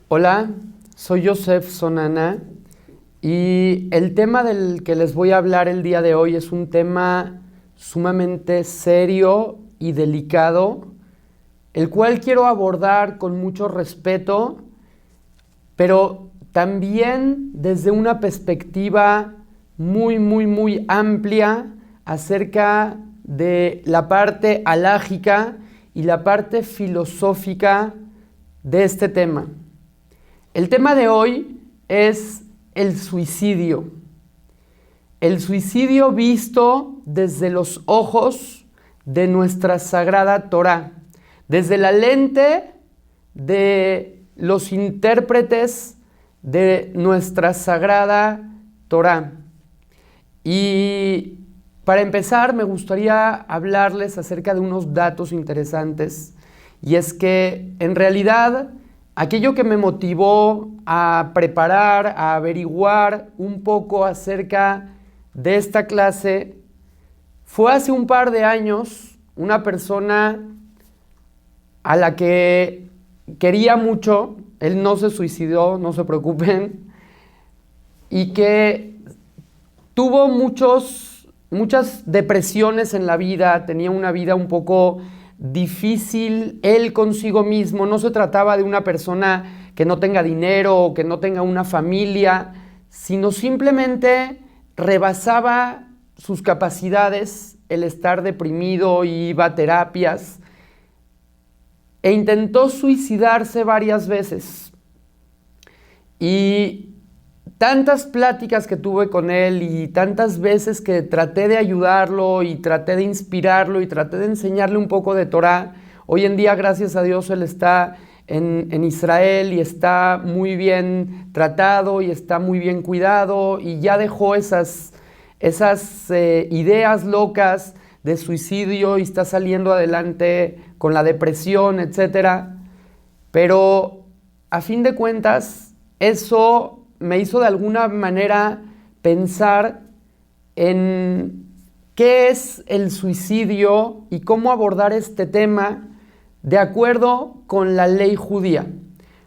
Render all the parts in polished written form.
Hola, soy Yosef Sonana y el tema del que les voy a hablar el día de hoy es un tema sumamente serio y delicado, el cual quiero abordar con mucho respeto, pero también desde una perspectiva muy amplia acerca de la parte alágica y la parte filosófica de este tema. El tema de hoy es el suicidio. El suicidio visto desde los ojos de nuestra sagrada Torá, desde la lente de los intérpretes de nuestra sagrada Torá. Y para empezar, me gustaría hablarles acerca de unos datos interesantes. Y es que, en realidad, aquello que me motivó a preparar, a averiguar un poco acerca de esta clase, fue hace un par de años una persona a la que quería mucho. Él no se suicidó, no se preocupen, y que tuvo muchas depresiones en la vida, tenía una vida un poco difícil él consigo mismo. No se trataba de una persona que no tenga dinero o que no tenga una familia, sino simplemente rebasaba sus capacidades el estar deprimido y iba a terapias e intentó suicidarse varias veces. Y tantas pláticas que tuve con él y tantas veces que traté de ayudarlo y traté de inspirarlo y traté de enseñarle un poco de Torá. Hoy en día, gracias a Dios, él está en Israel y está muy bien tratado y está muy bien cuidado y ya dejó esas ideas locas de suicidio y está saliendo adelante con la depresión, etcétera. Pero a fin de cuentas, eso me hizo de alguna manera pensar en qué es el suicidio y cómo abordar este tema de acuerdo con la ley judía.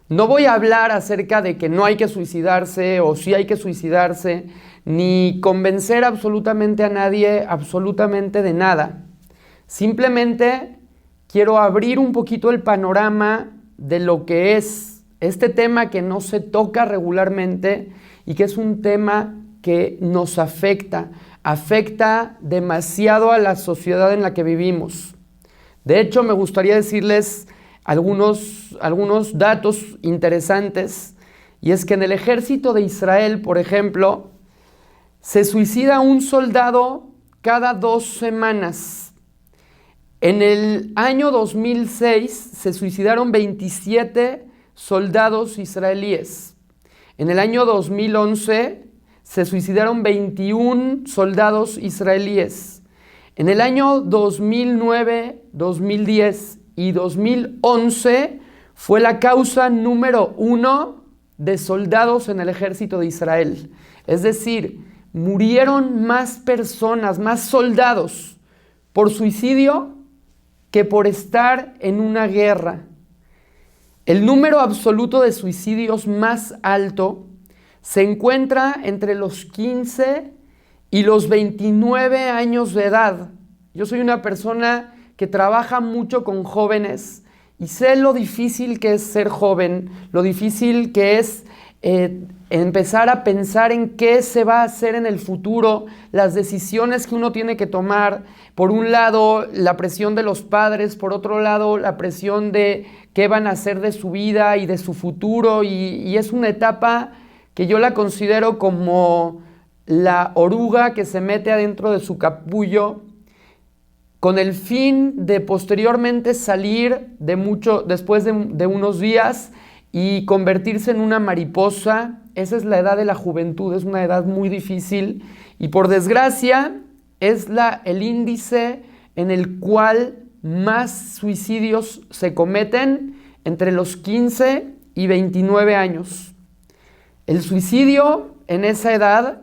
No voy a hablar acerca de que no hay que suicidarse o sí hay que suicidarse, ni convencer absolutamente a nadie absolutamente de nada. Simplemente quiero abrir un poquito el panorama de lo que es este tema que no se toca regularmente y que es un tema que nos afecta demasiado a la sociedad en la que vivimos. De hecho, me gustaría decirles algunos datos interesantes, y es que en el ejército de Israel, por ejemplo, se suicida un soldado cada 2 semanas. En el año 2006 se suicidaron 27 soldados israelíes. En el año 2011 se suicidaron 21 soldados israelíes. En el año 2009, 2010 y 2011 fue la causa número 1 de soldados en el ejército de Israel. Es decir, murieron más personas, más soldados por suicidio que por estar en una guerra. El número absoluto de suicidios más alto se encuentra entre los 15 y los 29 años de edad. Yo soy una persona que trabaja mucho con jóvenes y sé lo difícil que es ser joven, lo difícil que es empezar a pensar en qué se va a hacer en el futuro, las decisiones que uno tiene que tomar. Por un lado, la presión de los padres, por otro lado, la presión de qué van a hacer de su vida y de su futuro, y es una etapa que yo la considero como la oruga que se mete adentro de su capullo con el fin de posteriormente salir después de unos días y convertirse en una mariposa. Esa es la edad de la juventud, es una edad muy difícil y por desgracia es el índice en el cual más suicidios se cometen entre los 15 y 29 años. El suicidio en esa edad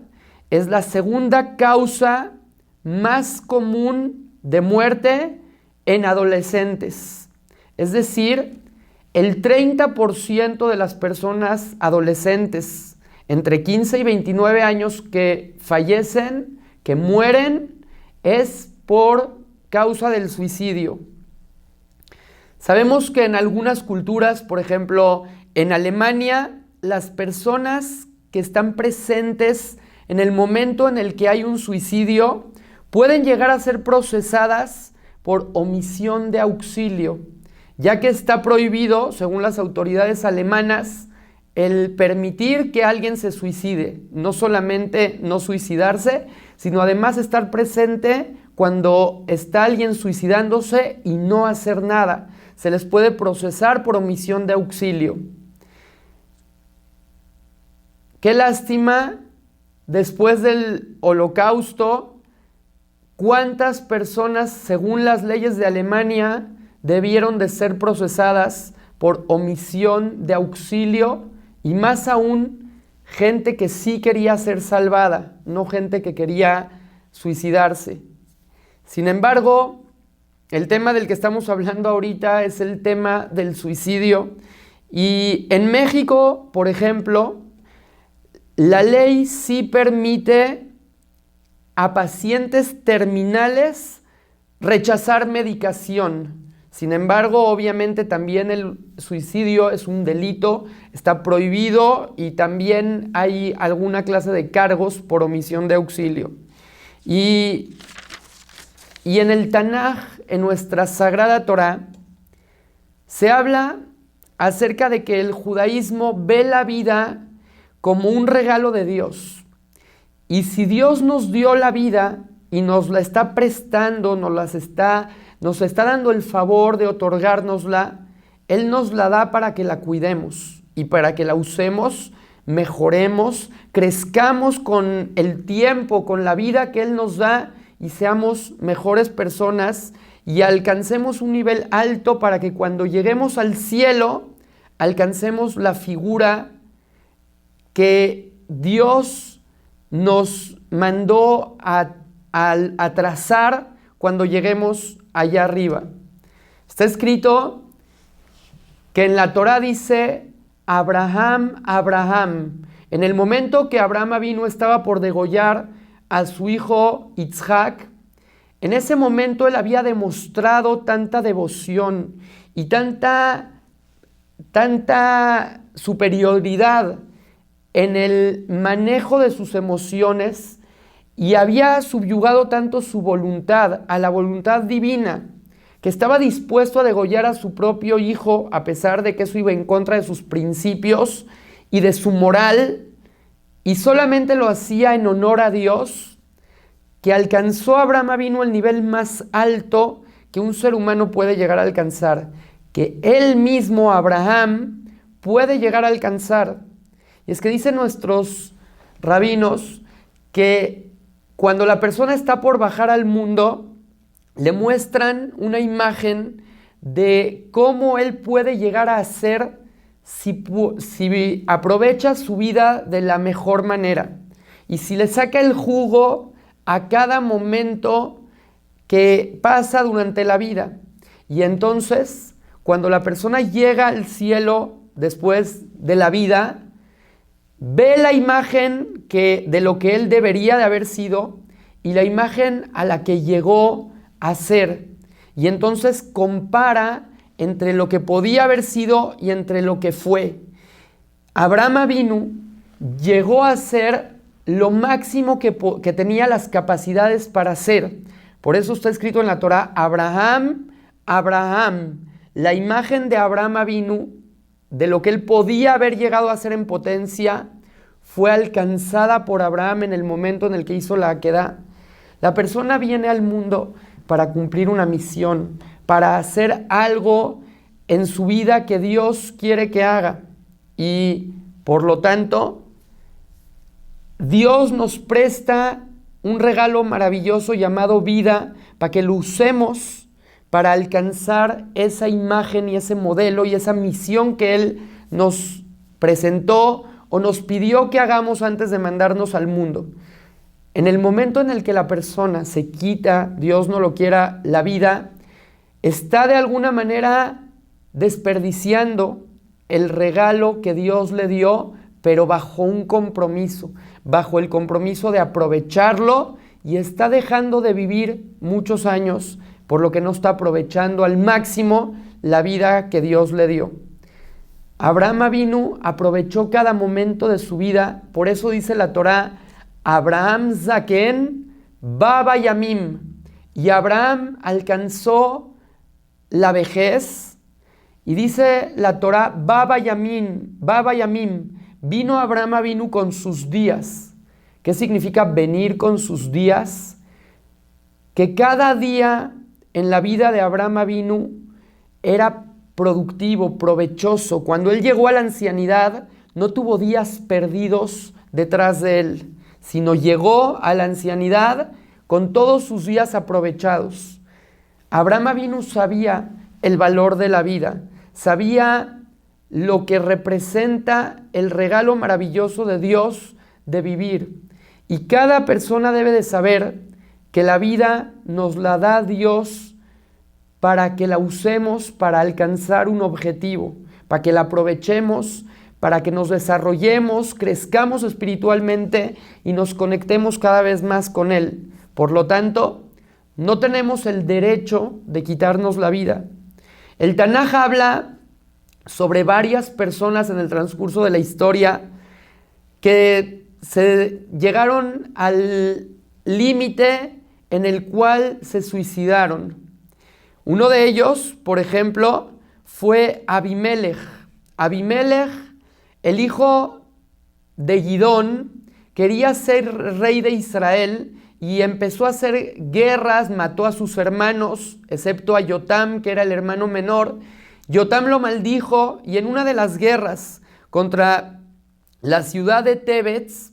es la segunda causa más común de muerte en adolescentes. Es decir, el 30% de las personas adolescentes entre 15 y 29 años que fallecen, que mueren, es por causa del suicidio. Sabemos que en algunas culturas, por ejemplo, en Alemania, las personas que están presentes en el momento en el que hay un suicidio pueden llegar a ser procesadas por omisión de auxilio, ya que está prohibido, según las autoridades alemanas, el permitir que alguien se suicide. No solamente no suicidarse, sino además estar presente cuando está alguien suicidándose y no hacer nada. Se les puede procesar por omisión de auxilio. Qué lástima, después del Holocausto, cuántas personas, según las leyes de Alemania, debieron de ser procesadas por omisión de auxilio, y más aún, gente que sí quería ser salvada, no gente que quería suicidarse. Sin embargo, el tema del que estamos hablando ahorita es el tema del suicidio. Y en México, por ejemplo, la ley sí permite a pacientes terminales rechazar medicación. Sin embargo, obviamente también el suicidio es un delito, está prohibido y también hay alguna clase de cargos por omisión de auxilio. Y en el Tanaj, en nuestra Sagrada Torá, se habla acerca de que el judaísmo ve la vida como un regalo de Dios. Y si Dios nos dio la vida y nos la está prestando, nos está dando el favor de otorgárnosla, Él nos la da para que la cuidemos y para que la usemos, mejoremos, crezcamos con el tiempo, con la vida que Él nos da, y seamos mejores personas y alcancemos un nivel alto para que cuando lleguemos al cielo alcancemos la figura que Dios nos mandó a trazar cuando lleguemos allá arriba. Está escrito que en la Torá dice Abraham, Abraham. En el momento que Abraham Avinu estaba por degollar a su hijo Isaac, en ese momento él había demostrado tanta devoción y tanta superioridad en el manejo de sus emociones, y había subyugado tanto su voluntad a la voluntad divina, que estaba dispuesto a degollar a su propio hijo, a pesar de que eso iba en contra de sus principios y de su moral, y solamente lo hacía en honor a Dios, que alcanzó Abraham Avinu el nivel más alto que un ser humano puede llegar a alcanzar, que él mismo, Abraham, puede llegar a alcanzar. Y es que dicen nuestros rabinos que cuando la persona está por bajar al mundo, le muestran una imagen de cómo él puede llegar a ser si aprovecha su vida de la mejor manera y si le saca el jugo a cada momento que pasa durante la vida. Y entonces, cuando la persona llega al cielo después de la vida, ve la imagen de lo que él debería de haber sido y la imagen a la que llegó a ser. Y entonces compara entre lo que podía haber sido y entre lo que fue. Abraham Avinu llegó a ser lo máximo que tenía las capacidades para ser. Por eso está escrito en la Torá, Abraham, Abraham. La imagen de Abraham Avinu, de lo que él podía haber llegado a ser en potencia, fue alcanzada por Abraham en el momento en el que hizo la Akedá. La persona viene al mundo para cumplir una misión, para hacer algo en su vida que Dios quiere que haga. Y por lo tanto, Dios nos presta un regalo maravilloso llamado vida para que lo usemos para alcanzar esa imagen y ese modelo y esa misión que Él nos presentó o nos pidió que hagamos antes de mandarnos al mundo. En el momento en el que la persona se quita, Dios no lo quiera, la vida, está de alguna manera desperdiciando el regalo que Dios le dio, pero bajo un compromiso, bajo el compromiso de aprovecharlo, y está dejando de vivir muchos años, por lo que no está aprovechando al máximo la vida que Dios le dio. Abraham Avinu aprovechó cada momento de su vida, por eso dice la Torá, Abraham Zaken Baba Yamim, y Abraham alcanzó la vejez, y dice la Torá, Baba Yamim, vino Abraham Avinu con sus días. ¿Qué significa venir con sus días? Que cada día en la vida de Abraham Avinu era productivo, provechoso. Cuando él llegó a la ancianidad, no tuvo días perdidos detrás de él, sino llegó a la ancianidad con todos sus días aprovechados. Abraham Avinu sabía el valor de la vida, sabía lo que representa el regalo maravilloso de Dios de vivir. Y cada persona debe de saber que la vida nos la da Dios para que la usemos para alcanzar un objetivo, para que la aprovechemos, para que nos desarrollemos, crezcamos espiritualmente y nos conectemos cada vez más con Él. Por lo tanto, no tenemos el derecho de quitarnos la vida. El Tanaj habla sobre varias personas en el transcurso de la historia que se llegaron al límite en el cual se suicidaron. Uno de ellos, por ejemplo, fue Abimelech. Abimelech, el hijo de Gidón, quería ser rey de Israel y empezó a hacer guerras, mató a sus hermanos, excepto a Yotam, que era el hermano menor. Yotam lo maldijo y en una de las guerras contra la ciudad de Tebets,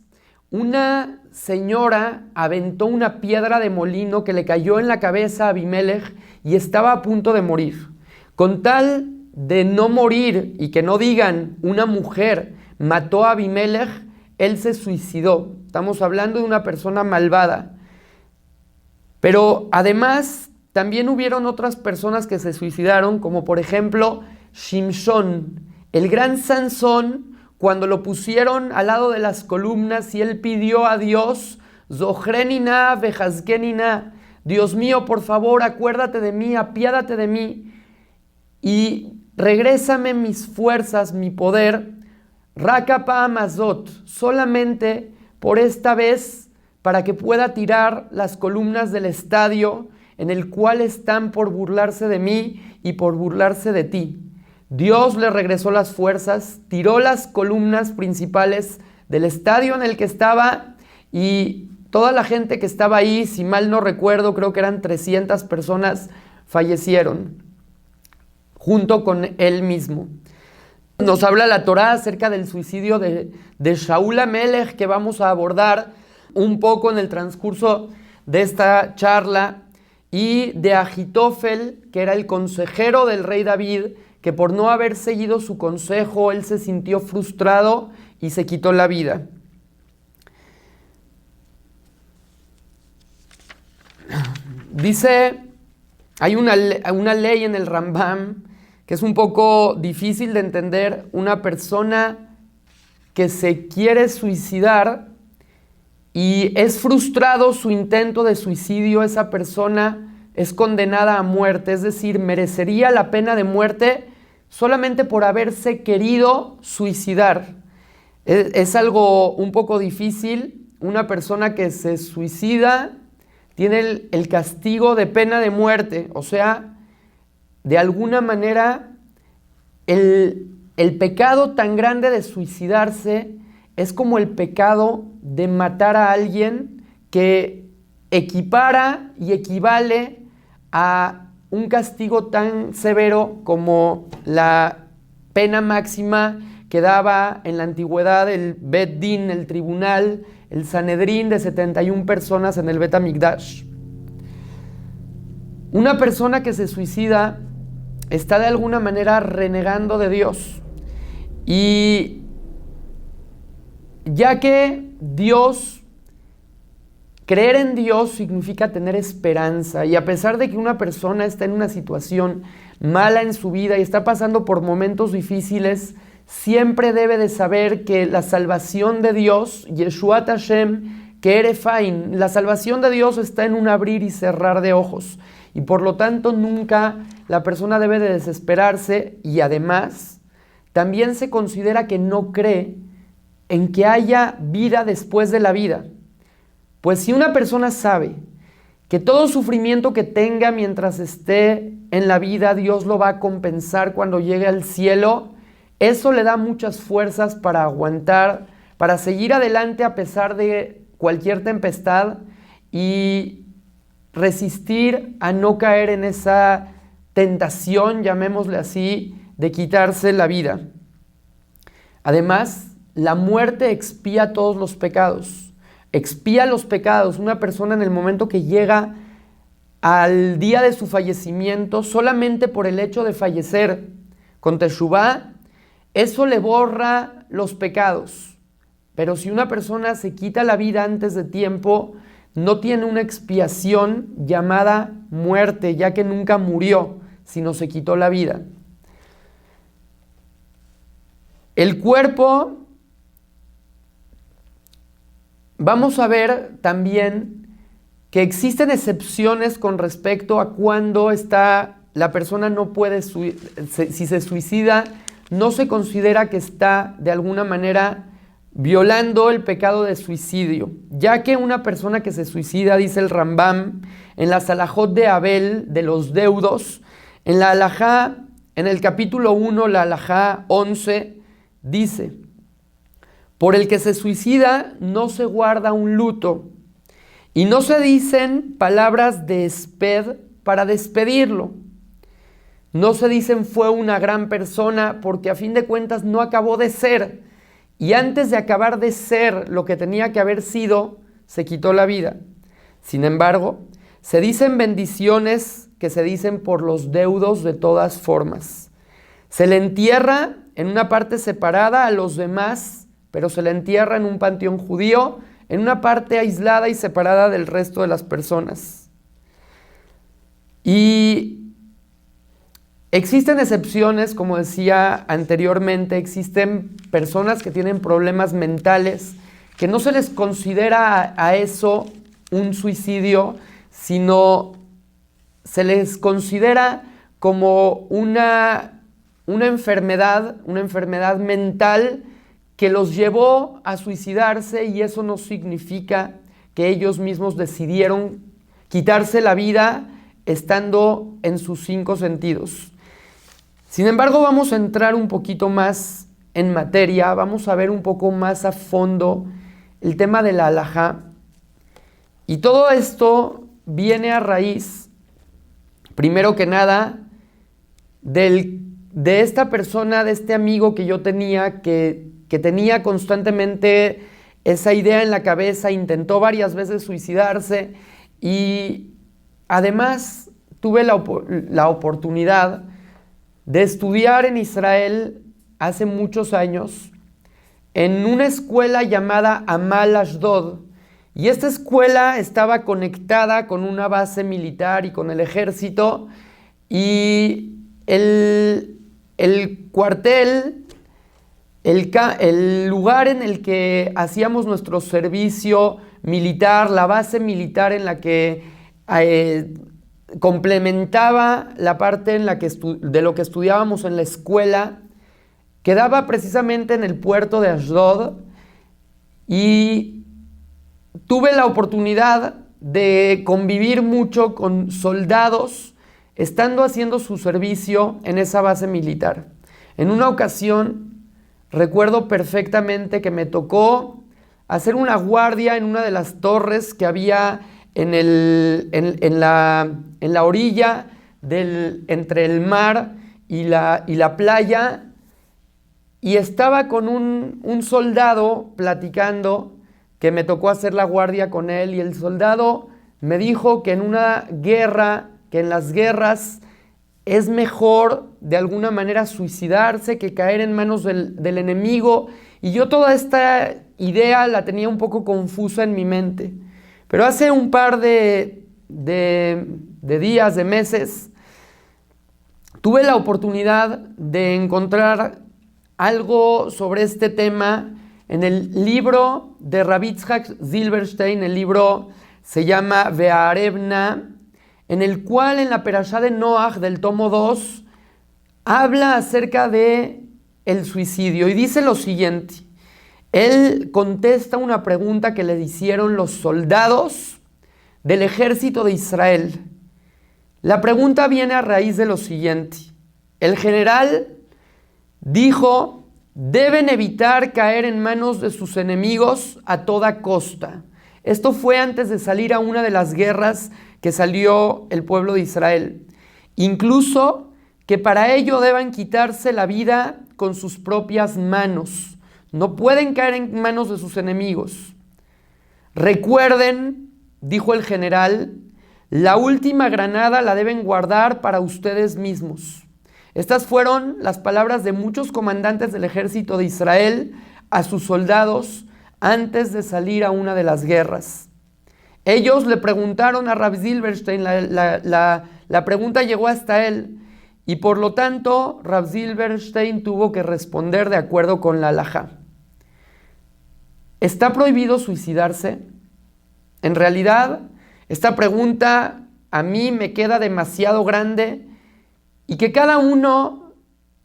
una señora aventó una piedra de molino que le cayó en la cabeza a Abimelech y estaba a punto de morir. Con tal de no morir y que no digan una mujer mató a Abimelech, él se suicidó. Estamos hablando de una persona malvada. Pero además también hubieron otras personas que se suicidaron, como por ejemplo Shimshón, el gran Sansón, cuando lo pusieron al lado de las columnas y él pidió a Dios, Zohrenina vejazkenina, Dios mío, por favor, acuérdate de mí, apiádate de mí y regrésame mis fuerzas, mi poder, Rakapa Amazot, solamente por esta vez para que pueda tirar las columnas del estadio en el cual están por burlarse de mí y por burlarse de ti. Dios le regresó las fuerzas, tiró las columnas principales del estadio en el que estaba y toda la gente que estaba ahí, si mal no recuerdo, creo que eran 300 personas, fallecieron, junto con él mismo. Nos habla la Torá acerca del suicidio de Shaul Amelech, que vamos a abordar un poco en el transcurso de esta charla, y de Agitofel, que era el consejero del rey David, que por no haber seguido su consejo, él se sintió frustrado y se quitó la vida. Dice, hay una ley en el Rambam que es un poco difícil de entender. Una persona que se quiere suicidar y es frustrado su intento de suicidio, esa persona es condenada a muerte, es decir, merecería la pena de muerte solamente por haberse querido suicidar. Es algo un poco difícil. Una persona que se suicida tiene el castigo de pena de muerte, o sea, de alguna manera el pecado tan grande de suicidarse es como el pecado de matar a alguien, que equipara y equivale a un castigo tan severo como la pena máxima que daba en la antigüedad el Bet Din, el tribunal, el Sanedrín de 71 personas en el Bet Hamikdash. Una persona que se suicida está de alguna manera renegando de Dios, y ya que Dios creer en Dios significa tener esperanza, y a pesar de que una persona está en una situación mala en su vida y está pasando por momentos difíciles, siempre debe de saber que la salvación de Dios, Yeshuat Hashem, que Erefain, la salvación de Dios está en un abrir y cerrar de ojos, y por lo tanto nunca la persona debe de desesperarse, y además también se considera que no cree en que haya vida después de la vida. Pues si una persona sabe que todo sufrimiento que tenga mientras esté en la vida, Dios lo va a compensar cuando llegue al cielo, eso le da muchas fuerzas para aguantar, para seguir adelante a pesar de cualquier tempestad y resistir a no caer en esa tentación, llamémosle así, de quitarse la vida. Además, la muerte expía todos los pecados. Expía los pecados. Una persona en el momento que llega al día de su fallecimiento, solamente por el hecho de fallecer con Teshuvá, eso le borra los pecados. Pero si una persona se quita la vida antes de tiempo, no tiene una expiación llamada muerte, ya que nunca murió, sino se quitó la vida. El cuerpo, vamos a ver también que existen excepciones con respecto a cuando la persona no puede, si se suicida, no se considera que está de alguna manera violando el pecado de suicidio, ya que una persona que se suicida, dice el Rambam, en la Salahot de Abel, de los deudos, en la Alajá, en el capítulo 1, la Alajá 11, dice: por el que se suicida no se guarda un luto, y no se dicen palabras de esped para despedirlo. No se dicen fue una gran persona, porque a fin de cuentas no acabó de ser, y antes de acabar de ser lo que tenía que haber sido, se quitó la vida. Sin embargo, se dicen bendiciones que se dicen por los deudos de todas formas. Se le entierra en una parte separada a los demás, pero se le entierra en un panteón judío, en una parte aislada y separada del resto de las personas. Y existen excepciones, como decía anteriormente, existen personas que tienen problemas mentales, que no se les considera a eso un suicidio, sino se les considera como una enfermedad mental que los llevó a suicidarse, y eso no significa que ellos mismos decidieron quitarse la vida estando en sus 5 sentidos. Sin embargo, vamos a entrar un poquito más en materia, vamos a ver un poco más a fondo el tema de la halajá. Y todo esto viene a raíz, primero que nada, de esta persona, de este amigo que yo tenía, que tenía constantemente esa idea en la cabeza, intentó varias veces suicidarse, y además tuve la oportunidad de estudiar en Israel hace muchos años en una escuela llamada Amal Ashdod, y esta escuela estaba conectada con una base militar y con el ejército, y el cuartel, el lugar en el que hacíamos nuestro servicio militar, la base militar en la que complementaba la parte en la que de lo que estudiábamos en la escuela, quedaba precisamente en el puerto de Ashdod, y tuve la oportunidad de convivir mucho con soldados estando haciendo su servicio en esa base militar. En una ocasión recuerdo perfectamente que me tocó hacer una guardia en una de las torres que había en la orilla entre el mar y la playa, y estaba con un soldado platicando, que me tocó hacer la guardia con él, y el soldado me dijo que en las guerras es mejor de alguna manera suicidarse que caer en manos del enemigo, y yo toda esta idea la tenía un poco confusa en mi mente. Pero hace un par de días, de meses, tuve la oportunidad de encontrar algo sobre este tema en el libro de Rabbi Yitzhak Zilberstein. El libro se llama Ve'arevna, en el cual en la Perashá de Noach del tomo 2 habla acerca de el suicidio y dice lo siguiente. Él contesta una pregunta que le hicieron los soldados del ejército de Israel. La pregunta viene a raíz de lo siguiente. El general dijo: deben evitar caer en manos de sus enemigos a toda costa. Esto fue antes de salir a una de las guerras que salió el pueblo de Israel. Incluso que para ello deban quitarse la vida con sus propias manos. No pueden caer en manos de sus enemigos. Recuerden, dijo el general, la última granada la deben guardar para ustedes mismos. Estas fueron las palabras de muchos comandantes del ejército de Israel a sus soldados antes de salir a una de las guerras. Ellos le preguntaron a Rav Zilberstein, la pregunta llegó hasta él, y por lo tanto Rav Zilberstein tuvo que responder de acuerdo con la halajá. ¿Está prohibido suicidarse? En realidad, esta pregunta a mí me queda demasiado grande y que cada uno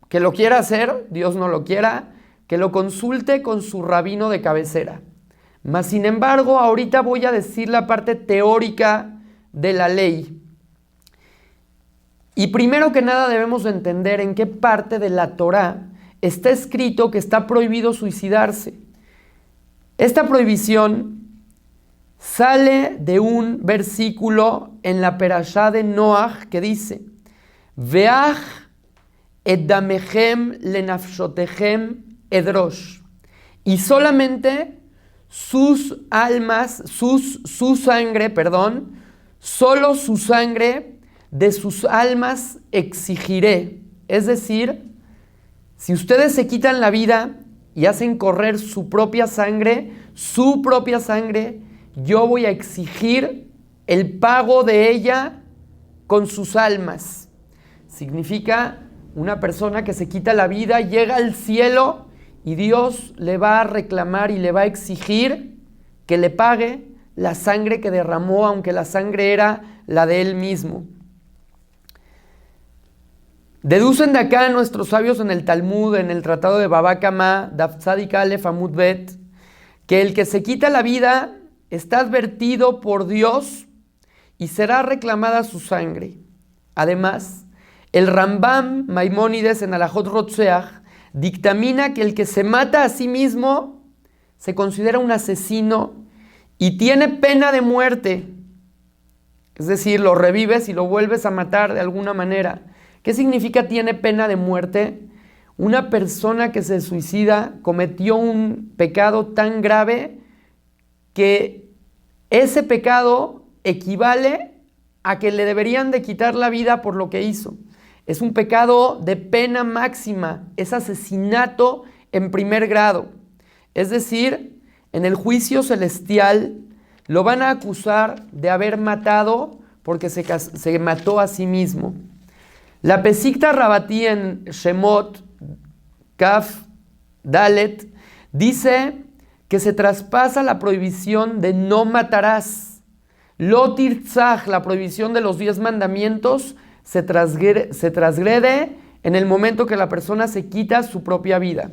que lo quiera hacer, Dios no lo quiera, que lo consulte con su rabino de cabecera. Mas, sin embargo, ahorita voy a decir la parte teórica de la ley. Y primero que nada debemos entender en qué parte de la Torá está escrito que está prohibido suicidarse. Esta prohibición sale de un versículo en la Perashá de Noach que dice: Veach et damechem lenafshotechem edrosh. Y solamente sus almas, su sangre, solo su sangre de sus almas exigiré. Es decir, si ustedes se quitan la vida y hacen correr su propia sangre, yo voy a exigir el pago de ella con sus almas. Significa una persona que se quita la vida, llega al cielo y Dios le va a reclamar y le va a exigir que le pague la sangre que derramó, aunque la sangre era la de él mismo. Deducen de acá nuestros sabios en el Talmud, en el Tratado de Baba Kama, Daf Tzadik Alef Amud Bet, que el que se quita la vida está advertido por Dios y será reclamada su sangre. Además, el Rambam Maimónides en Alajot Rotzeach dictamina que el que se mata a sí mismo se considera un asesino y tiene pena de muerte. Es decir, lo revives y lo vuelves a matar de alguna manera. ¿Qué significa tiene pena de muerte? Una persona que se suicida cometió un pecado tan grave que ese pecado equivale a que le deberían de quitar la vida por lo que hizo. Es un pecado de pena máxima, es asesinato en primer grado. Es decir, en el juicio celestial lo van a acusar de haber matado porque se mató a sí mismo. La Pesikta Rabatí en Shemot, Kaf, Dalet, dice que se traspasa la prohibición de no matarás. Lo tirtzach, la prohibición de los 10 mandamientos, se transgrede en el momento que la persona se quita su propia vida.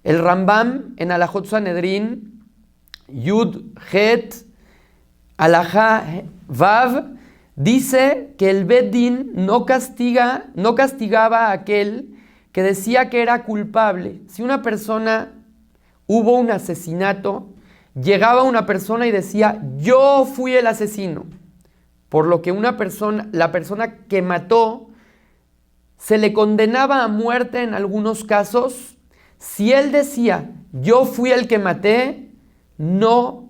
El Rambam en Alajot Sanedrin, Yud, Het, Alajá, Vav, dice que el Bet Din no castigaba a aquel que decía que era culpable. Si una persona hubo un asesinato, llegaba una persona y decía: yo fui el asesino. Por lo que la persona que mató, se le condenaba a muerte en algunos casos. Si él decía: yo fui el que maté, no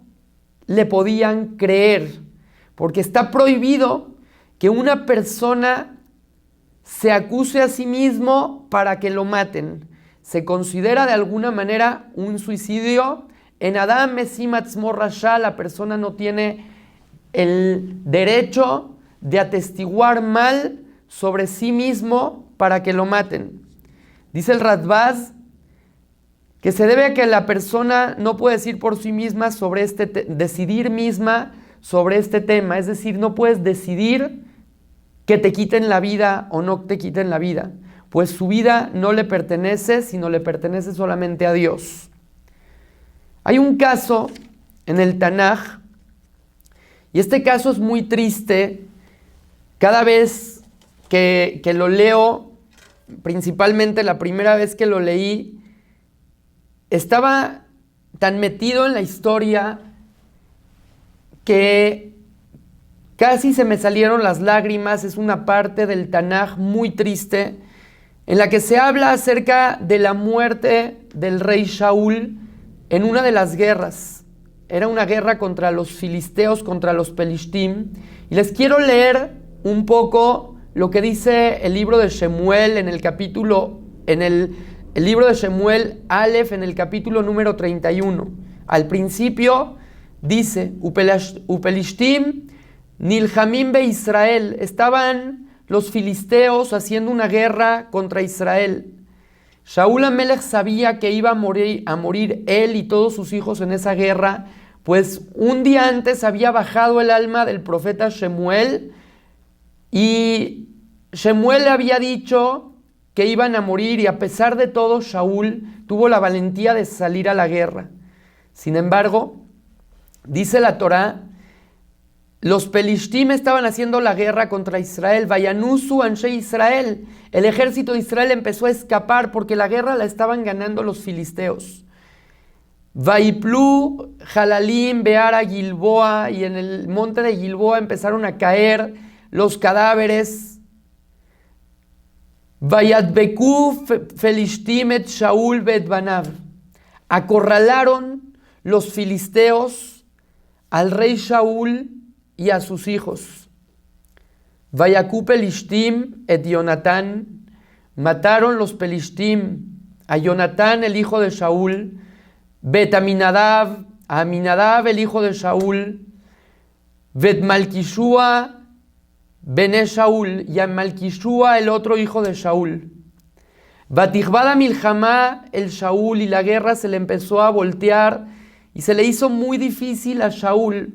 le podían creer. Porque está prohibido que una persona se acuse a sí mismo para que lo maten. Se considera de alguna manera un suicidio. En Adam Mesim Atzmo Rasha, la persona no tiene el derecho de atestiguar mal sobre sí mismo para que lo maten. Dice el Radbaz que se debe a que la persona no puede decir por sí misma sobre decidir misma sobre este tema, es decir, no puedes decidir que te quiten la vida o no te quiten la vida, pues su vida no le pertenece, sino le pertenece solamente a Dios. Hay un caso en el Tanaj, y este caso es muy triste. Cada vez que lo leo, principalmente la primera vez que lo leí, estaba tan metido en la historia que casi se me salieron las lágrimas. Es una parte del Tanaj muy triste en la que se habla acerca de la muerte del rey Shaul en una de las guerras. Era una guerra contra los filisteos, contra los pelishtim. Y les quiero leer un poco lo que dice el libro de Shemuel en el libro de Shemuel Aleph, en el capítulo número 31. Al principio dice: Upelishtim nilhamim be Israel. Estaban los filisteos haciendo una guerra contra Israel. Shaul Amelech sabía que iba a morir él y todos sus hijos en esa guerra, pues un día antes había bajado el alma del profeta Shemuel, y Shemuel le había dicho que iban a morir, y a pesar de todo Shaul tuvo la valentía de salir a la guerra. Sin embargo, dice la Torá, los pelishtim estaban haciendo la guerra contra Israel. Vayanusu anshe Israel. El ejército de Israel empezó a escapar porque la guerra la estaban ganando los filisteos. Vaiplu Jalalim Beara Gilboa, y en el monte de Gilboa empezaron a caer los cadáveres. Vayadbeku Felishtim et Shaul bet Banav. Acorralaron los filisteos al rey Shaul y a sus hijos. Vayaku Pelishtim et Jonatán. Mataron los Pelishtim a Jonatán, el hijo de Shaul, Bet Aminadab, a Aminadab, el hijo de Shaul, Bet Malkishua, Bene Shaul, y a Malkishua, el otro hijo de Shaul. Batigbada Milhamá, el Shaul, y la guerra se le empezó a voltear y se le hizo muy difícil a Shaul.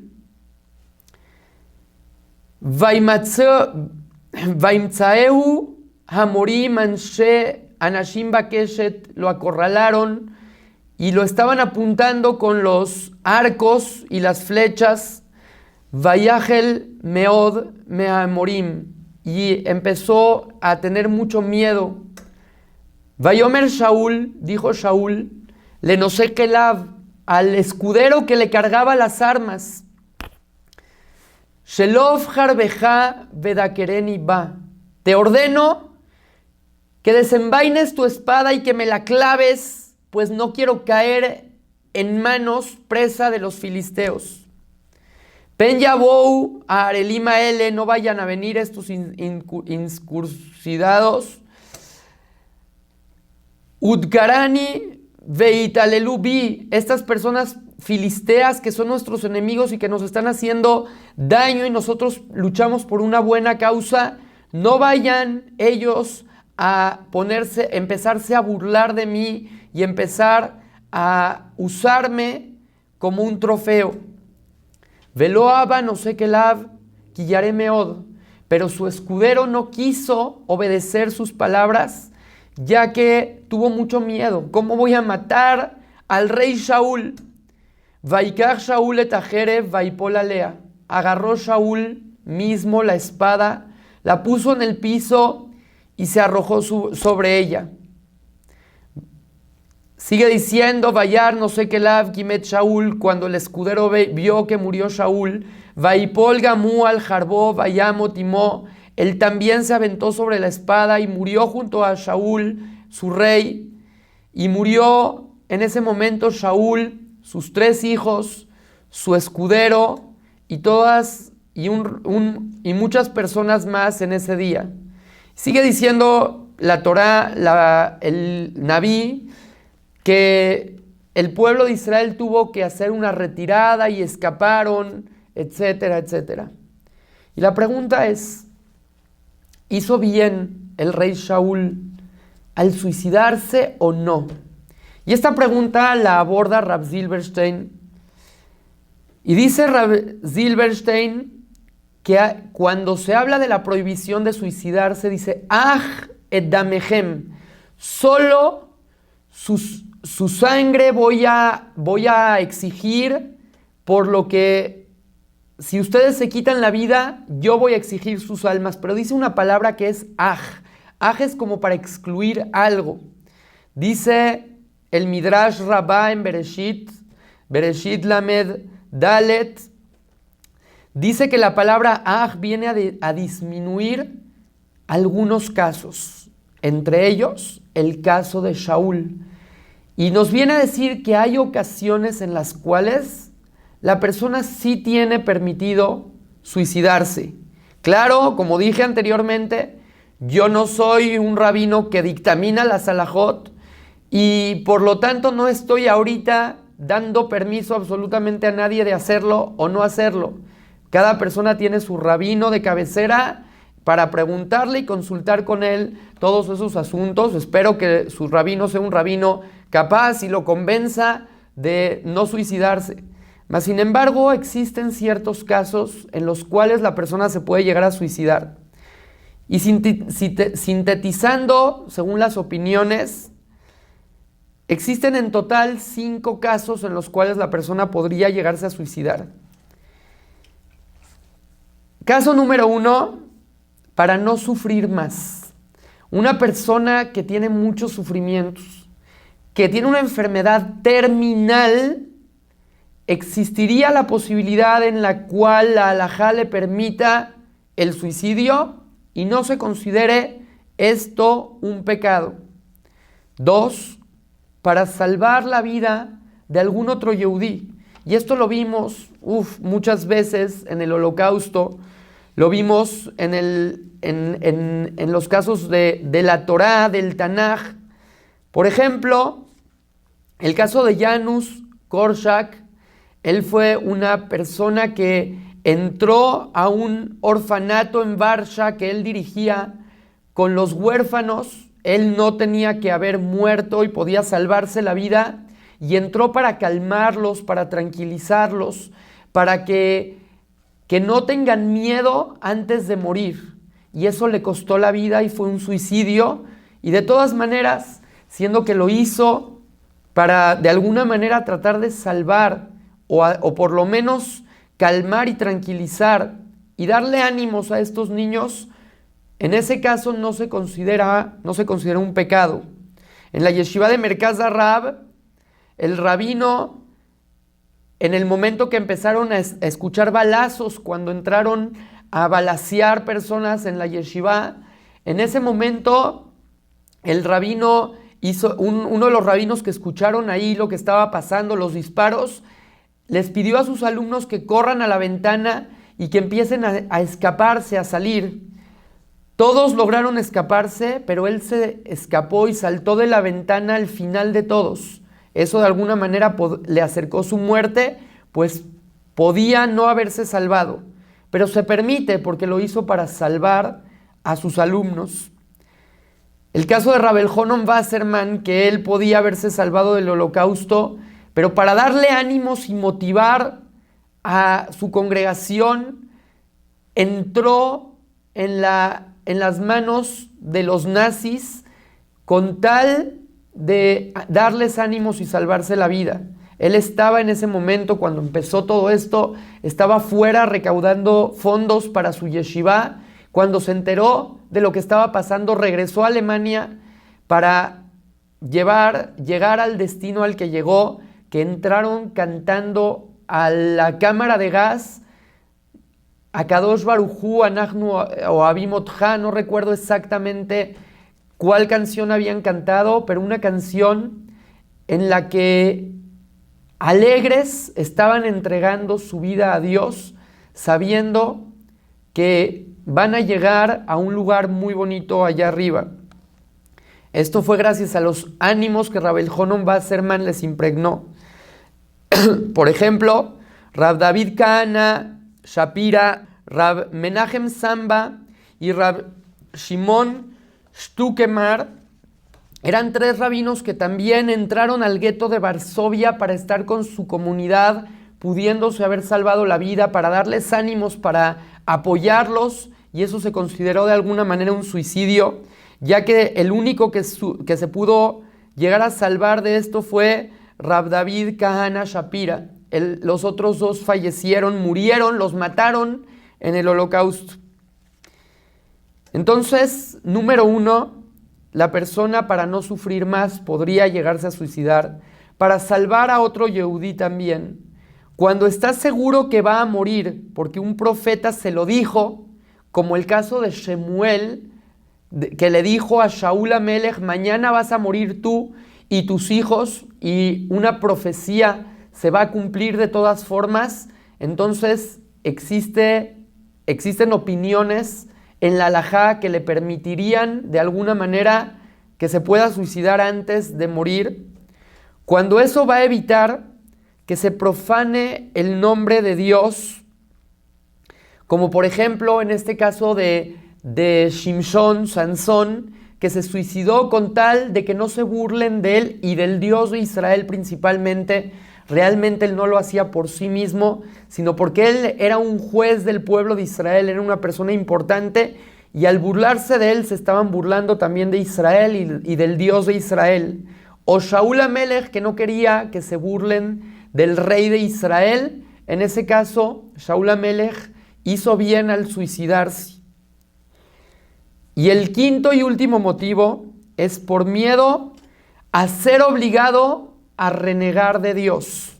Vaimtzaehu Hamorim Anshe Anashim Bakeshet, lo acorralaron y lo estaban apuntando con los arcos y las flechas. Vayahel Meod Mehamorim, y empezó a tener mucho miedo. Vayomer Shaul, dijo Shaul, le Nosek-Elav, al escudero que le cargaba las armas: Shelov Harbeja Bedakereni Ba, te ordeno que desenvaines tu espada y que me la claves, pues no quiero caer en manos presa de los filisteos. Pen Yabou a Arelima L, no vayan a venir estos incursidados. Udgarani Veitalelubi, estas personas filisteas que son nuestros enemigos y que nos están haciendo daño y nosotros luchamos por una buena causa, no vayan ellos a empezarse a burlar de mí y empezar a usarme como un trofeo. Veloaba Nosek-Elav Quillaré Meod, pero su escudero no quiso obedecer sus palabras, ya que tuvo mucho miedo. ¿Cómo voy a matar al rey Shaul? Vaikar Shaul et ajerev vaipol alea. Agarró Shaul mismo la espada, la puso en el piso y se arrojó sobre ella. Sigue diciendo: Vayar Nosek-Elav Kimet Shaul, cuando el escudero vio que murió Shaul, Vaipol Gamu al Jarbó Vayamo Timó, él también se aventó sobre la espada y murió junto a Shaul, su rey. Y murió en ese momento Shaul, sus 3 hijos, su escudero y muchas personas más en ese día. Sigue diciendo la Torá, el Nabí, que el pueblo de Israel tuvo que hacer una retirada y escaparon etcétera, etcétera. Y la pregunta es, ¿hizo bien el rey Shaul al suicidarse o no? Y esta pregunta la aborda Rav Silberstein. Y dice Rav Silberstein que cuando se habla de la prohibición de suicidarse, dice, Aj et damehem, solo su sangre voy a exigir, por lo que si ustedes se quitan la vida, yo voy a exigir sus almas. Pero dice una palabra que es aj. Aj es como para excluir algo. Dice el Midrash Rabbah en Bereshit Lamed Dalet, dice que la palabra aj viene a disminuir algunos casos, entre ellos el caso de Shaul. Y nos viene a decir que hay ocasiones en las cuales la persona sí tiene permitido suicidarse. Claro, como dije anteriormente, yo no soy un rabino que dictamina la salahot y por lo tanto no estoy ahorita dando permiso absolutamente a nadie de hacerlo o no hacerlo. Cada persona tiene su rabino de cabecera para preguntarle y consultar con él todos esos asuntos. Espero que su rabino sea un rabino capaz y lo convenza de no suicidarse. Mas, sin embargo, existen ciertos casos en los cuales la persona se puede llegar a suicidar. Y sintetizando, según las opiniones, existen en total 5 casos en los cuales la persona podría llegarse a suicidar. Caso número 1, para no sufrir más. Una persona que tiene muchos sufrimientos, que tiene una enfermedad terminal, ¿existiría la posibilidad en la cual la halajá le permita el suicidio y no se considere esto un pecado? 2, para salvar la vida de algún otro yehudí. Y esto lo vimos muchas veces en el Holocausto, lo vimos en los casos de la Torá, del Tanaj. Por ejemplo, el caso de Janusz Korczak. Él fue una persona que entró a un orfanato en Varsha que él dirigía con los huérfanos. Él no tenía que haber muerto y podía salvarse la vida. Y entró para calmarlos, para tranquilizarlos, para que no tengan miedo antes de morir. Y eso le costó la vida y fue un suicidio. Y de todas maneras, siendo que lo hizo para de alguna manera tratar de salvar o por lo menos calmar y tranquilizar y darle ánimos a estos niños, en ese caso no se considera un pecado. En la yeshiva de Merkaz Rab, el rabino, en el momento que empezaron a escuchar balazos, cuando entraron a balacear personas en la yeshiva, en ese momento el rabino uno de los rabinos que escucharon ahí lo que estaba pasando, los disparos, les pidió a sus alumnos que corran a la ventana y que empiecen a escaparse, a salir. Todos lograron escaparse, pero él se escapó y saltó de la ventana al final de todos. Eso de alguna manera le acercó su muerte, pues podía no haberse salvado. Pero se permite porque lo hizo para salvar a sus alumnos. El caso de Rab Elhonon Wasserman, que él podía haberse salvado del Holocausto, pero para darle ánimos y motivar a su congregación, entró en las manos de los nazis con tal de darles ánimos y salvarse la vida. Él estaba en ese momento, cuando empezó todo esto, estaba fuera recaudando fondos para su yeshiva. Cuando se enteró de lo que estaba pasando, regresó a Alemania para llegar al destino al que llegó, que entraron cantando a la cámara de gas, a Kadosh Baruj Hu, Anachnu o Abimotja, no recuerdo exactamente cuál canción habían cantado, pero una canción en la que alegres estaban entregando su vida a Dios, sabiendo que van a llegar a un lugar muy bonito allá arriba. Esto fue gracias a los ánimos que Rab Elhonon Wasserman les impregnó. Por ejemplo, Rab David Kahana Shapira, Rab Menachem Samba y Rab Shimon Shtukemar eran 3 rabinos que también entraron al gueto de Varsovia para estar con su comunidad, pudiéndose haber salvado la vida, para darles ánimos, para apoyarlos, y eso se consideró de alguna manera un suicidio, ya que el único que se pudo llegar a salvar de esto fue Rab David Kahana Shapira. Los otros 2 fallecieron, murieron, los mataron en el Holocausto. Entonces, número 1, la persona, para no sufrir más, podría llegarse a suicidar. Para salvar a otro yehudí también, cuando está seguro que va a morir, porque un profeta se lo dijo, como el caso de Shemuel, que le dijo a Shaul Amelech: mañana vas a morir tú y tus hijos, y una profecía se va a cumplir de todas formas. Entonces existen opiniones en la halajá que le permitirían de alguna manera que se pueda suicidar antes de morir, cuando eso va a evitar que se profane el nombre de Dios, como por ejemplo en este caso de Shimshon, Sansón, que se suicidó con tal de que no se burlen de él y del Dios de Israel principalmente. Realmente él no lo hacía por sí mismo, sino porque él era un juez del pueblo de Israel, era una persona importante, y al burlarse de él se estaban burlando también de Israel y del Dios de Israel. O Shaul Amelech, que no quería que se burlen del rey de Israel. En ese caso, Shaul Amelech hizo bien al suicidarse. Y el quinto y último motivo es por miedo a ser obligado a renegar de Dios.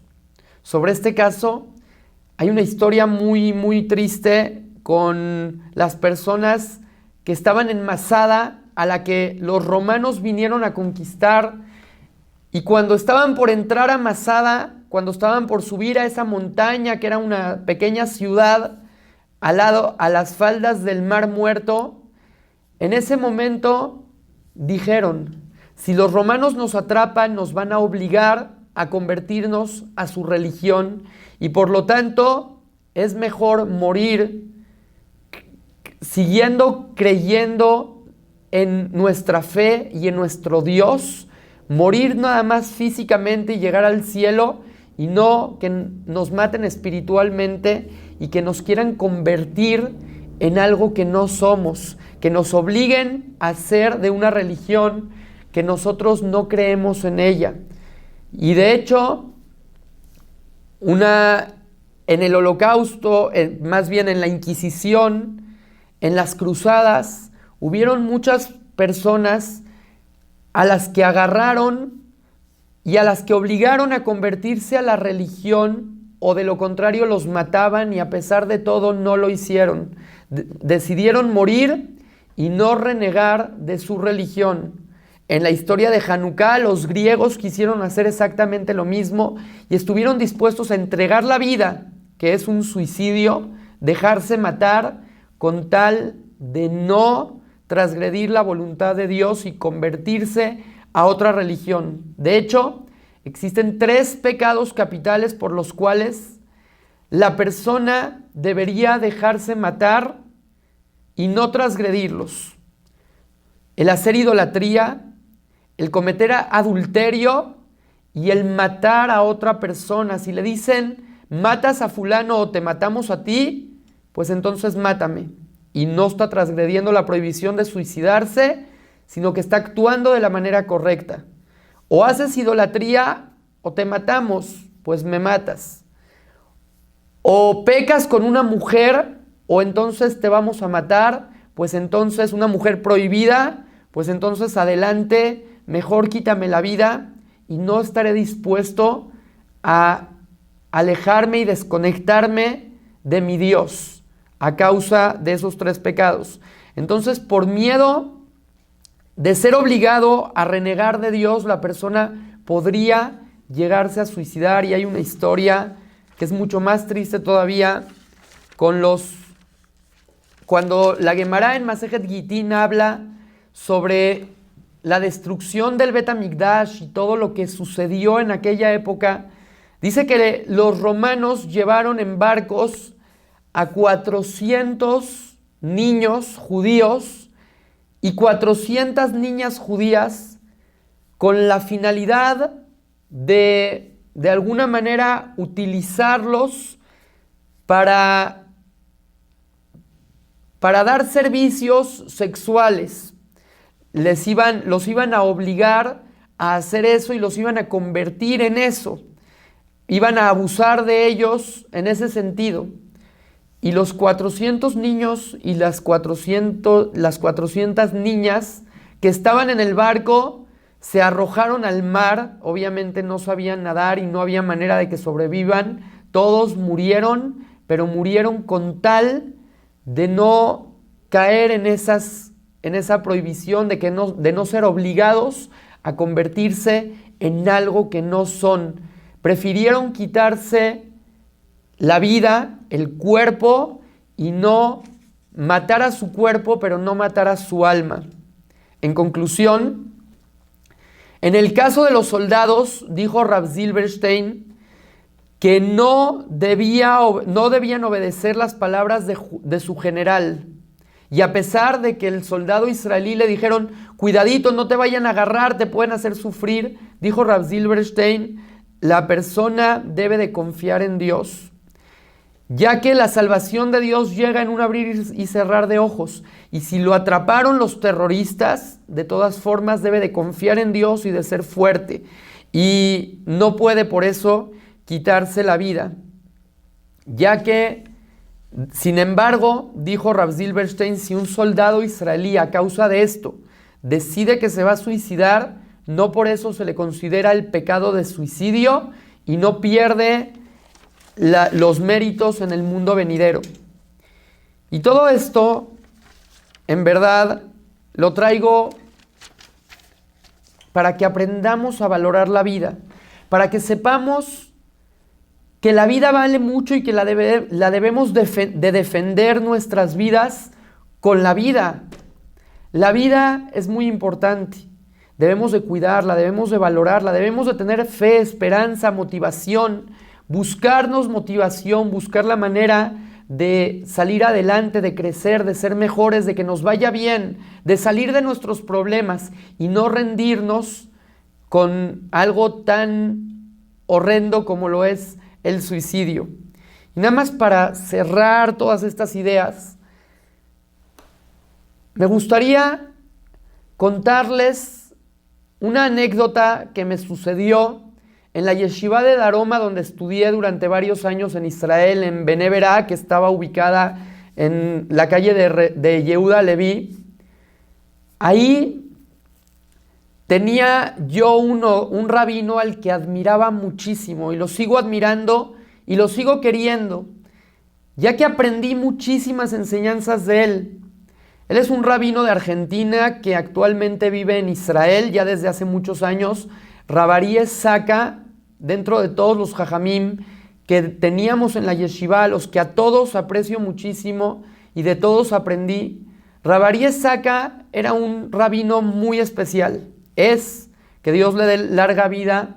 Sobre este caso hay una historia muy, muy triste con las personas que estaban en Masada, a la que los romanos vinieron a conquistar, y cuando estaban por entrar a Masada, cuando estaban por subir a esa montaña que era una pequeña ciudad al lado, a las faldas del Mar Muerto, en ese momento dijeron: si los romanos nos atrapan, nos van a obligar a convertirnos a su religión, y por lo tanto es mejor morir creyendo en nuestra fe y en nuestro Dios, morir nada más físicamente y llegar al cielo, y no que nos maten espiritualmente y que nos quieran convertir en algo que no somos, que nos obliguen a ser de una religión que nosotros no creemos en ella. Y de hecho, en el Holocausto, más bien en la Inquisición, en las cruzadas, hubieron muchas personas a las que agarraron y a las que obligaron a convertirse a la religión, o de lo contrario los mataban, y a pesar de todo no lo hicieron. Decidieron morir y no renegar de su religión. En la historia de Hanukkah, los griegos quisieron hacer exactamente lo mismo y estuvieron dispuestos a entregar la vida, que es un suicidio, dejarse matar con tal de no transgredir la voluntad de Dios y convertirse a otra religión. De hecho, existen 3 pecados capitales por los cuales la persona debería dejarse matar y no transgredirlos: el hacer idolatría, el cometer adulterio y el matar a otra persona. Si le dicen: matas a fulano o te matamos a ti, pues entonces mátame. Y no está transgrediendo la prohibición de suicidarse, sino que está actuando de la manera correcta. O haces idolatría o te matamos, pues me matas. O pecas con una mujer, o entonces te vamos a matar, pues entonces una mujer prohibida, pues entonces adelante, mejor quítame la vida, y no estaré dispuesto a alejarme y desconectarme de mi Dios a causa de esos 3 pecados. Entonces, por miedo de ser obligado a renegar de Dios, la persona podría llegarse a suicidar. Y hay una historia que es mucho más triste todavía cuando la Gemara en Masejet Gitín habla sobre la destrucción del Bet Hamikdash y todo lo que sucedió en aquella época. Dice que los romanos llevaron en barcos a 400 niños judíos y 400 niñas judías con la finalidad de alguna manera utilizarlos para dar servicios sexuales. Los iban a obligar a hacer eso y los iban a convertir en eso. Iban a abusar de ellos en ese sentido. Y los 400 niños y las 400 niñas que estaban en el barco se arrojaron al mar. Obviamente no sabían nadar y no había manera de que sobrevivan. Todos murieron, pero murieron con tal de no caer en esa prohibición de no ser obligados a convertirse en algo que no son. Prefirieron quitarse la vida, el cuerpo, y no matar a su cuerpo, pero no matar a su alma. En conclusión, en el caso de los soldados, dijo Rav Silberstein, que no debían obedecer las palabras de su general. Y a pesar de que el soldado israelí le dijeron, cuidadito, no te vayan a agarrar, te pueden hacer sufrir, dijo Rav Silberstein, la persona debe de confiar en Dios, ya que la salvación de Dios llega en un abrir y cerrar de ojos. Y si lo atraparon los terroristas, de todas formas debe de confiar en Dios y de ser fuerte. Y no puede por eso quitarse la vida, ya que, sin embargo, dijo Rav Silberstein, si un soldado israelí a causa de esto decide que se va a suicidar, no por eso se le considera el pecado de suicidio y no pierde los méritos en el mundo venidero. Y todo esto, en verdad, lo traigo para que aprendamos a valorar la vida, para que sepamos que la vida vale mucho y que la debemos de defender nuestras vidas con la vida. La vida es muy importante. Debemos de cuidarla, debemos de valorarla, debemos de tener fe, esperanza, motivación, buscarnos motivación, buscar la manera de salir adelante, de crecer, de ser mejores, de que nos vaya bien, de salir de nuestros problemas y no rendirnos con algo tan horrendo como lo es el suicidio. Y nada más para cerrar todas estas ideas, me gustaría contarles una anécdota que me sucedió en la yeshiva de Daroma, donde estudié durante varios años en Israel, en Bnei Berak, que estaba ubicada en la calle de Yehuda Leví. Ahí tenía yo un rabino al que admiraba muchísimo y lo sigo admirando y lo sigo queriendo, ya que aprendí muchísimas enseñanzas de él. Él es un rabino de Argentina que actualmente vive en Israel ya desde hace muchos años. Rav Aryeh Saka, dentro de todos los jajamim que teníamos en la yeshiva, los que a todos aprecio muchísimo y de todos aprendí, Rav Aryeh Saka era un rabino muy especial. Que Dios le dé larga vida.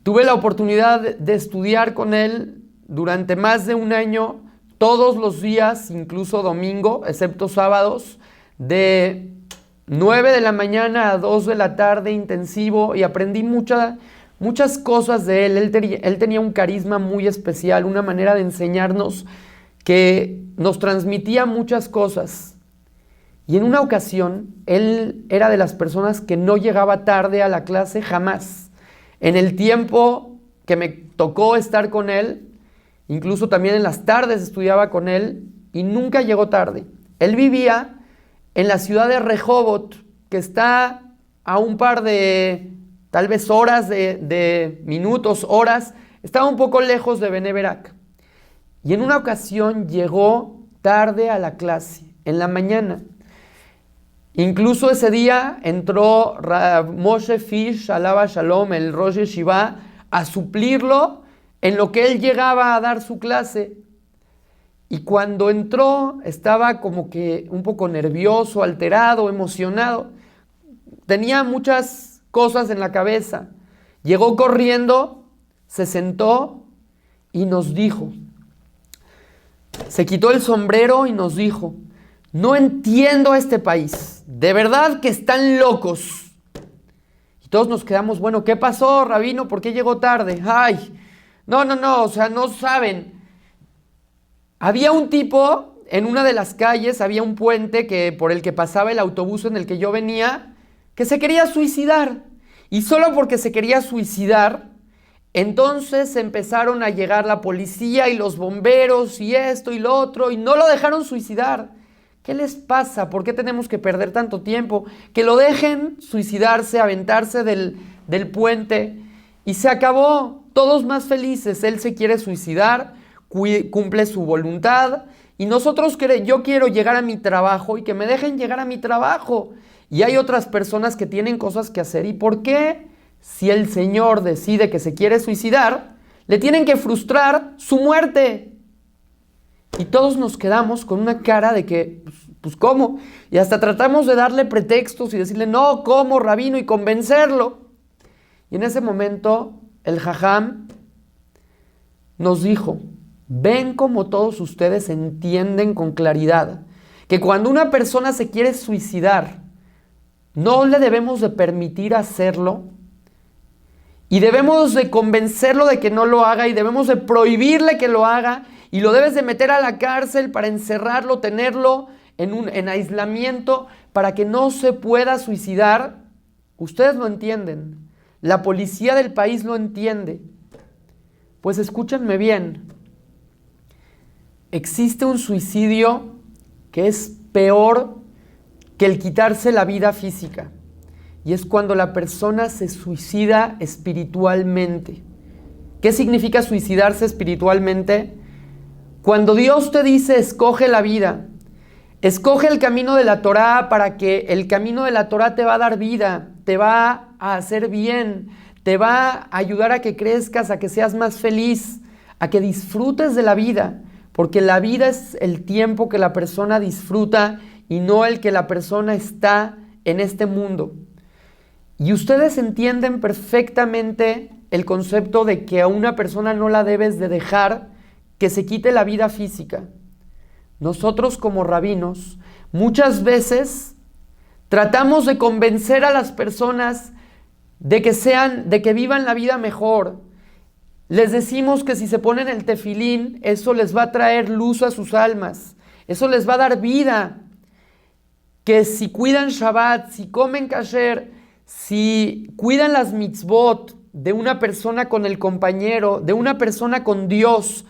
Tuve la oportunidad de estudiar con él durante más de un año, todos los días, incluso domingo, excepto sábados, de 9 de la mañana a 2 de la tarde, intensivo, y aprendí muchas cosas de él. Él tenía un carisma muy especial, una manera de enseñarnos que nos transmitía muchas cosas. Y en una ocasión, él era de las personas que no llegaba tarde a la clase jamás. En el tiempo que me tocó estar con él, incluso también en las tardes estudiaba con él y nunca llegó tarde. Él vivía en la ciudad de Rehovot, que está a un par de, tal vez horas de minutos, horas, estaba un poco lejos de Bnei Berak. Y en una ocasión llegó tarde a la clase, en la mañana. Incluso ese día entró Rav Moshe Fish, alaba Shalom, el Rosh Yeshiva, a suplirlo en lo que él llegaba a dar su clase. Y cuando entró estaba como que un poco nervioso, alterado, emocionado. Tenía muchas cosas en la cabeza. Llegó corriendo, se sentó y nos dijo: se quitó el sombrero y nos dijo: no entiendo a este país, de verdad que están locos. Y todos nos quedamos, bueno, ¿qué pasó, rabino? ¿Por qué llegó tarde? Ay, no, o sea, no saben. Había un tipo en una de las calles, había un puente por el que pasaba el autobús en el que yo venía, que se quería suicidar. Y solo porque se quería suicidar, entonces empezaron a llegar la policía y los bomberos y esto y lo otro, y no lo dejaron suicidar. ¿Qué les pasa? ¿Por qué tenemos que perder tanto tiempo? Que lo dejen suicidarse, aventarse del puente, y se acabó. Todos más felices. Él se quiere suicidar, cumple su voluntad, y yo quiero llegar a mi trabajo y que me dejen llegar a mi trabajo. Y hay otras personas que tienen cosas que hacer. ¿Y por qué, si el Señor decide que se quiere suicidar, le tienen que frustrar su muerte? Y todos nos quedamos con una cara de que, pues ¿cómo? Y hasta tratamos de darle pretextos y decirle, no, ¿cómo, rabino? Y convencerlo. Y en ese momento el jajam nos dijo: ven cómo todos ustedes entienden con claridad que cuando una persona se quiere suicidar, no le debemos de permitir hacerlo, y debemos de convencerlo de que no lo haga, y debemos de prohibirle que lo haga, y lo debes de meter a la cárcel para encerrarlo, tenerlo en aislamiento para que no se pueda suicidar. Ustedes lo entienden, la policía del país lo entiende. Pues escúchenme bien, existe un suicidio que es peor que el quitarse la vida física, y es cuando la persona se suicida espiritualmente. ¿Qué significa suicidarse espiritualmente? Cuando Dios te dice: escoge la vida, escoge el camino de la Torá, para que el camino de la Torá te va a dar vida, te va a hacer bien, te va a ayudar a que crezcas, a que seas más feliz, a que disfrutes de la vida, porque la vida es el tiempo que la persona disfruta y no el que la persona está en este mundo. Y ustedes entienden perfectamente el concepto de que a una persona no la debes de dejar que se quite la vida física. Nosotros como rabinos muchas veces tratamos de convencer a las personas de que vivan la vida mejor. Les decimos que si se ponen el tefilín, eso les va a traer luz a sus almas, eso les va a dar vida. Que si cuidan Shabbat, si comen kasher, si cuidan las mitzvot de una persona con el compañero, de una persona con Dios,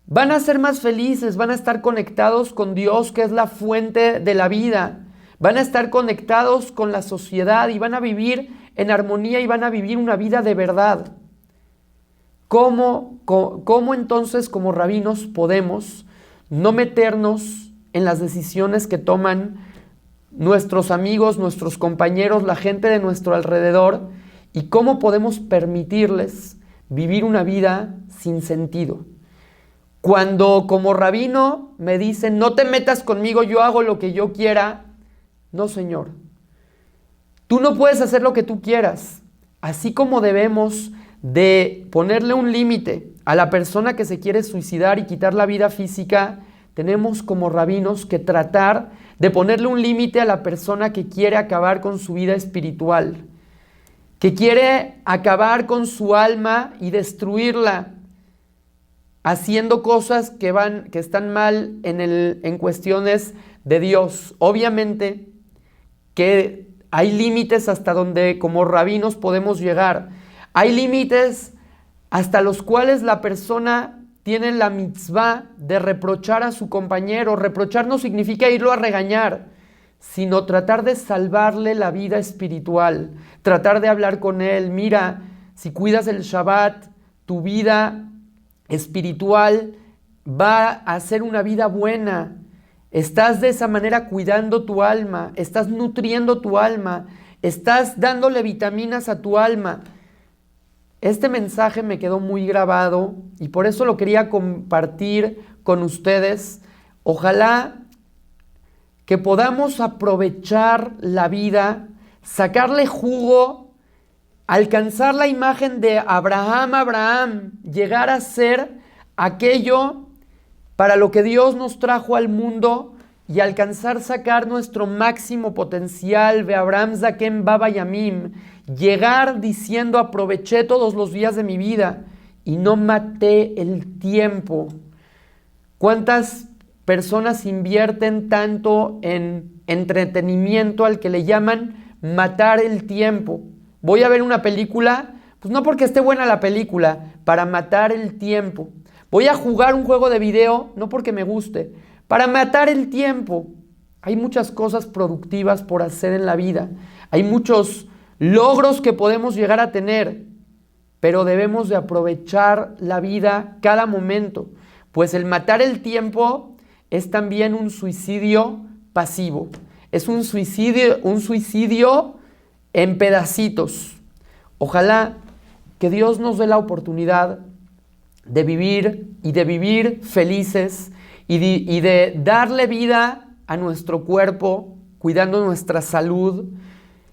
van a ser más felices, van a estar conectados con Dios, que es la fuente de la vida. Van a estar conectados con la sociedad y van a vivir en armonía y van a vivir una vida de verdad. ¿Cómo entonces como rabinos podemos no meternos en las decisiones que toman nuestros amigos, nuestros compañeros, la gente de nuestro alrededor, y cómo podemos permitirles vivir una vida sin sentido? Cuando como rabino me dicen: no te metas conmigo, yo hago lo que yo quiera. No, Señor, tú no puedes hacer lo que tú quieras. Así como debemos de ponerle un límite a la persona que se quiere suicidar y quitar la vida física, tenemos como rabinos que tratar de ponerle un límite a la persona que quiere acabar con su vida espiritual, que quiere acabar con su alma y destruirla, haciendo cosas que están mal en cuestiones de Dios. Obviamente que hay límites hasta donde como rabinos podemos llegar. Hay límites hasta los cuales la persona tiene la mitzvah de reprochar a su compañero. Reprochar no significa irlo a regañar, sino tratar de salvarle la vida espiritual, tratar de hablar con él. Mira, si cuidas el Shabbat, tu vida espiritual va a ser una vida buena. Estás de esa manera cuidando tu alma, estás nutriendo tu alma, estás dándole vitaminas a tu alma. Este mensaje me quedó muy grabado y por eso lo quería compartir con ustedes. Ojalá que podamos aprovechar la vida, sacarle jugo, alcanzar la imagen de Abraham, llegar a ser aquello para lo que Dios nos trajo al mundo y alcanzar sacar nuestro máximo potencial, Be'Abraham Zaken Baba Yamim, llegar diciendo aproveché todos los días de mi vida y no maté el tiempo. ¿Cuántas personas invierten tanto en entretenimiento al que le llaman matar el tiempo? Voy a ver una película, pues no porque esté buena la película, para matar el tiempo. Voy a jugar un juego de video, no porque me guste, para matar el tiempo. Hay muchas cosas productivas por hacer en la vida. Hay muchos logros que podemos llegar a tener, pero debemos de aprovechar la vida cada momento, pues el matar el tiempo es también un suicidio pasivo. Es un suicidio en pedacitos. Ojalá que Dios nos dé la oportunidad de vivir felices y de darle vida a nuestro cuerpo, cuidando nuestra salud,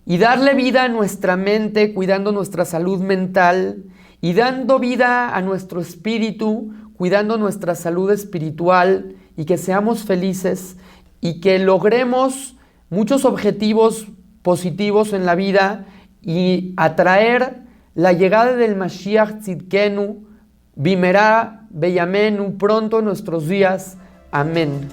y darle vida a nuestra mente, cuidando nuestra salud mental, y dando vida a nuestro espíritu, cuidando nuestra salud espiritual, y que seamos felices y que logremos muchos objetivos positivos en la vida y atraer la llegada del Mashiach Tzidkenu, Bimerá Beyamenu, pronto en nuestros días. Amén.